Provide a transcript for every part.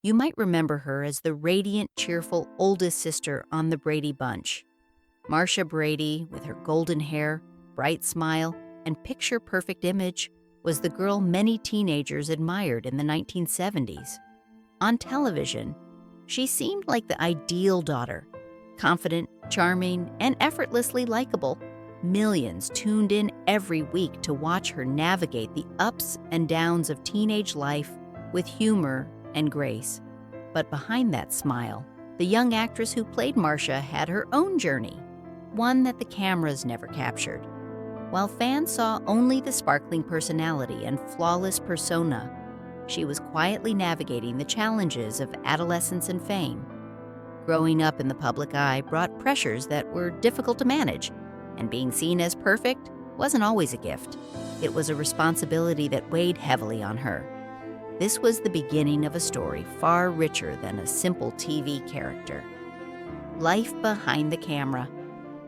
You might remember her as the radiant, cheerful oldest sister on the Brady Bunch. Marcia Brady, with her golden hair, bright smile, and picture-perfect image, was the girl many teenagers admired in the 1970s. On television, she seemed like the ideal daughter, confident, charming, and effortlessly likable. Millions tuned in every week to watch her navigate the ups and downs of teenage life with humor and grace. But behind that smile, the young actress who played Marcia had her own journey, one that the cameras never captured. While fans saw only the sparkling personality and flawless persona, she was quietly navigating the challenges of adolescence and fame. Growing up in the public eye brought pressures that were difficult to manage, and being seen as perfect wasn't always a gift. It was a responsibility that weighed heavily on her. This was the beginning of a story far richer than a simple TV character. Life behind the camera.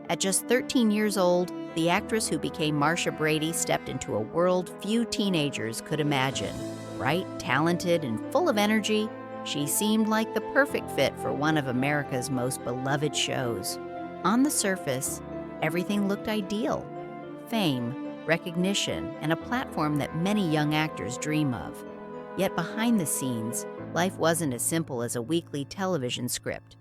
At just 13 years old, the actress who became Marcia Brady stepped into a world few teenagers could imagine. Bright, talented, and full of energy, she seemed like the perfect fit for one of America's most beloved shows. On the surface, everything looked ideal. Fame, recognition, and a platform that many young actors dream of. Yet behind the scenes, life wasn't as simple as a weekly television script.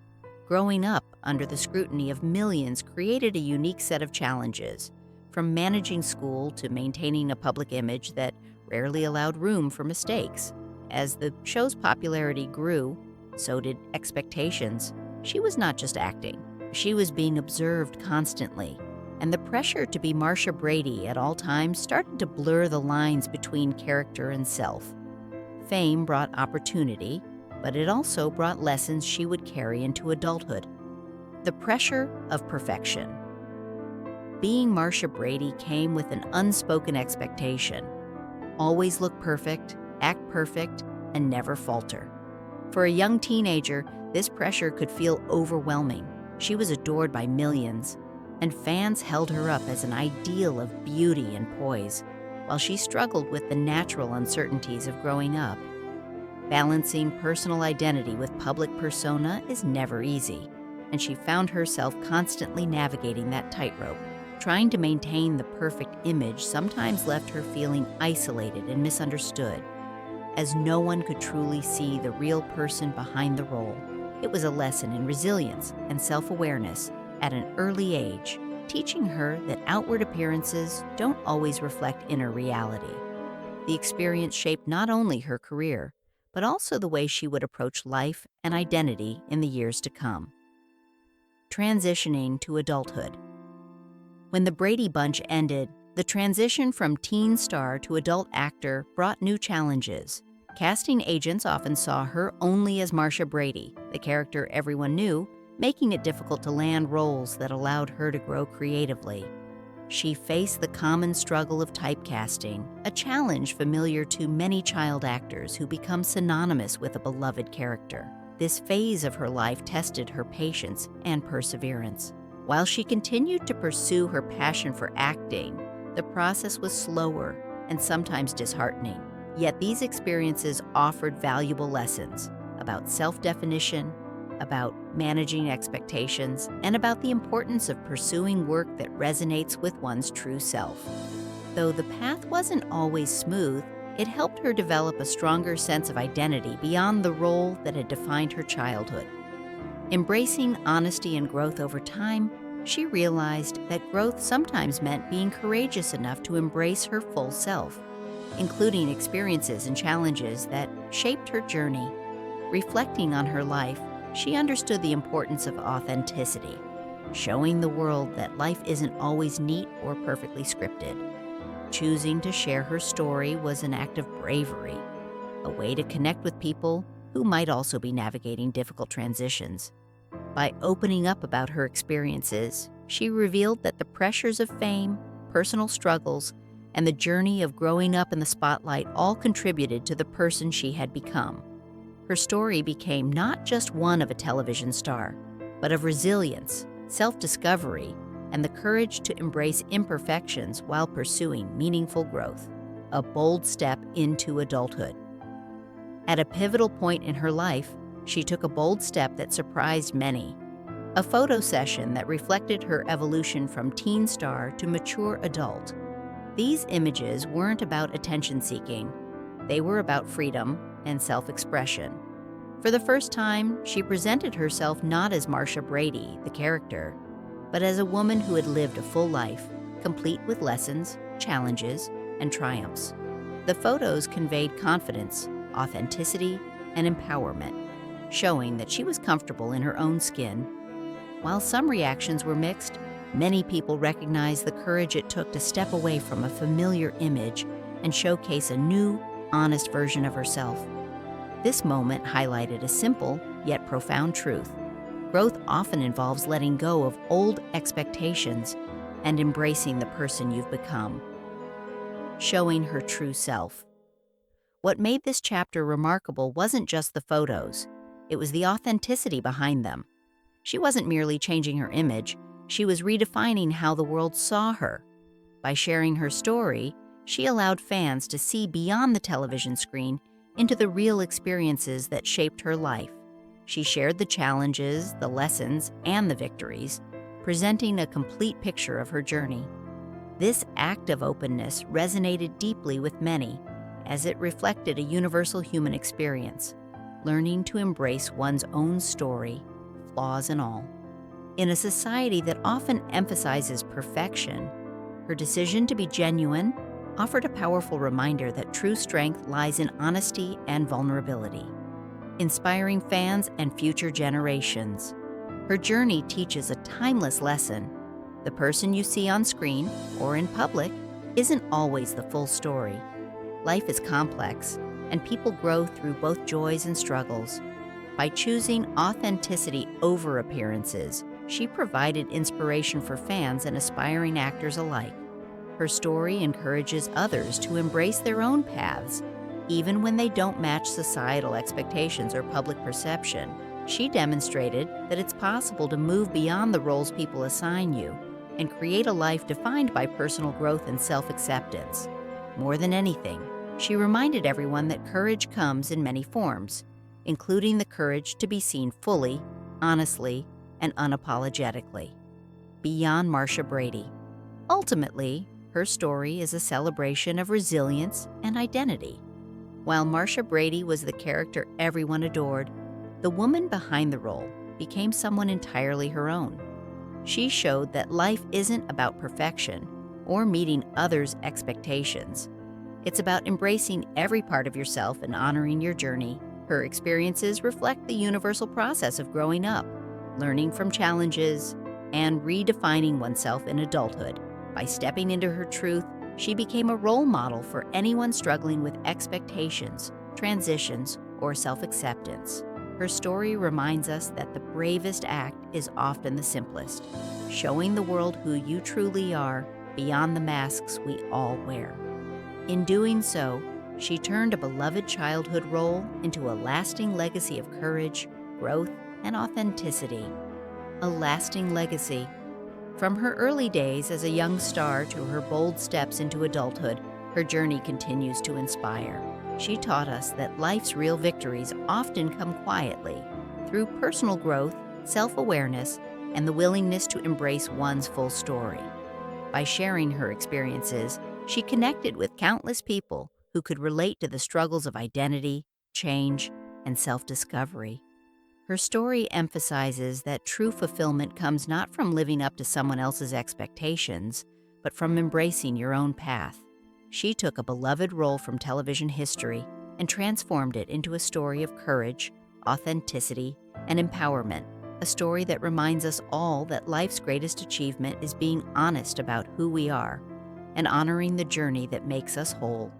Growing up under the scrutiny of millions created a unique set of challenges, from managing school to maintaining a public image that rarely allowed room for mistakes. As the show's popularity grew, so did expectations. She was not just acting. She was being observed constantly, and the pressure to be Marcia Brady at all times started to blur the lines between character and self. Fame brought opportunity, but it also brought lessons she would carry into adulthood. The pressure of perfection. Being Marcia Brady came with an unspoken expectation. Always look perfect, act perfect, and never falter. For a young teenager, this pressure could feel overwhelming. She was adored by millions, and fans held her up as an ideal of beauty and poise, while she struggled with the natural uncertainties of growing up. Balancing personal identity with public persona is never easy, and she found herself constantly navigating that tightrope. Trying to maintain the perfect image sometimes left her feeling isolated and misunderstood, as no one could truly see the real person behind the role. It was a lesson in resilience and self-awareness at an early age, teaching her that outward appearances don't always reflect inner reality. The experience shaped not only her career, but also the way she would approach life and identity in the years to come. Transitioning to adulthood. When the Brady Bunch ended, the transition from teen star to adult actor brought new challenges. Casting agents often saw her only as Marcia Brady, the character everyone knew, making it difficult to land roles that allowed her to grow creatively. She faced the common struggle of typecasting, a challenge familiar to many child actors who become synonymous with a beloved character. This phase of her life tested her patience and perseverance. While she continued to pursue her passion for acting, the process was slower and sometimes disheartening. Yet these experiences offered valuable lessons about self-definition, about managing expectations, and about the importance of pursuing work that resonates with one's true self. Though the path wasn't always smooth, it helped her develop a stronger sense of identity beyond the role that had defined her childhood. Embracing honesty and growth over time, she realized that growth sometimes meant being courageous enough to embrace her full self, including experiences and challenges that shaped her journey. Reflecting on her life, she understood the importance of authenticity, showing the world that life isn't always neat or perfectly scripted. Choosing to share her story was an act of bravery, a way to connect with people who might also be navigating difficult transitions. By opening up about her experiences, she revealed that the pressures of fame, personal struggles, and the journey of growing up in the spotlight all contributed to the person she had become. Her story became not just one of a television star, but of resilience, self-discovery, and the courage to embrace imperfections while pursuing meaningful growth, a bold step into adulthood. At a pivotal point in her life, she took a bold step that surprised many. A photo session that reflected her evolution from teen star to mature adult. These images weren't about attention-seeking. They were about freedom and self-expression. For the first time, she presented herself not as Marsha Brady, the character, but as a woman who had lived a full life, complete with lessons, challenges, and triumphs. The photos conveyed confidence, authenticity, and empowerment, showing that she was comfortable in her own skin. While some reactions were mixed, many people recognized the courage it took to step away from a familiar image and showcase a new, honest version of herself. This moment highlighted a simple yet profound truth. Growth often involves letting go of old expectations and embracing the person you've become. Showing her true self. What made this chapter remarkable wasn't just the photos, it was the authenticity behind them. She wasn't merely changing her image, she was redefining how the world saw her. By sharing her story, she allowed fans to see beyond the television screen into the real experiences that shaped her life. She shared the challenges, the lessons, and the victories, presenting a complete picture of her journey. This act of openness resonated deeply with many, as it reflected a universal human experience, learning to embrace one's own story, flaws and all. In a society that often emphasizes perfection, her decision to be genuine offered a powerful reminder that true strength lies in honesty and vulnerability. Inspiring fans and future generations, her journey teaches a timeless lesson. The person you see on screen or in public isn't always the full story. Life is complex, and people grow through both joys and struggles. By choosing authenticity over appearances, she provided inspiration for fans and aspiring actors alike. Her story encourages others to embrace their own paths, even when they don't match societal expectations or public perception. She demonstrated that it's possible to move beyond the roles people assign you and create a life defined by personal growth and self-acceptance. More than anything, she reminded everyone that courage comes in many forms, including the courage to be seen fully, honestly, and unapologetically. Beyond Marsha Brady. Ultimately, her story is a celebration of resilience and identity. While Marsha Brady was the character everyone adored, the woman behind the role became someone entirely her own. She showed that life isn't about perfection or meeting others' expectations. It's about embracing every part of yourself and honoring your journey. Her experiences reflect the universal process of growing up, learning from challenges, and redefining oneself in adulthood. By stepping into her truth, she became a role model for anyone struggling with expectations, transitions, or self-acceptance. Her story reminds us that the bravest act is often the simplest, showing the world who you truly are beyond the masks we all wear. In doing so, she turned a beloved childhood role into a lasting legacy of courage, growth, and authenticity. A lasting legacy. From her early days as a young star to her bold steps into adulthood, her journey continues to inspire. She taught us that life's real victories often come quietly, through personal growth, self-awareness, and the willingness to embrace one's full story. By sharing her experiences, she connected with countless people who could relate to the struggles of identity, change, and self-discovery. Her story emphasizes that true fulfillment comes not from living up to someone else's expectations, but from embracing your own path. She took a beloved role from television history and transformed it into a story of courage, authenticity, and empowerment, a story that reminds us all that life's greatest achievement is being honest about who we are and honoring the journey that makes us whole.